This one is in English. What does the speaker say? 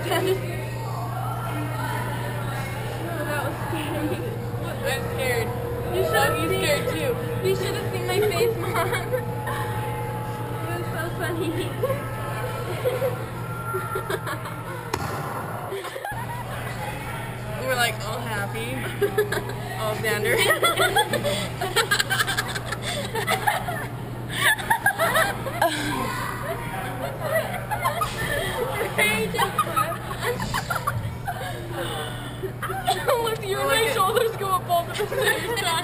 that was scary. I'm scared. You should have seen scared too. You should have seen my face, Mom. It was so funny. We were like all happy. All Xander. Look, your shoulders go up all the same time.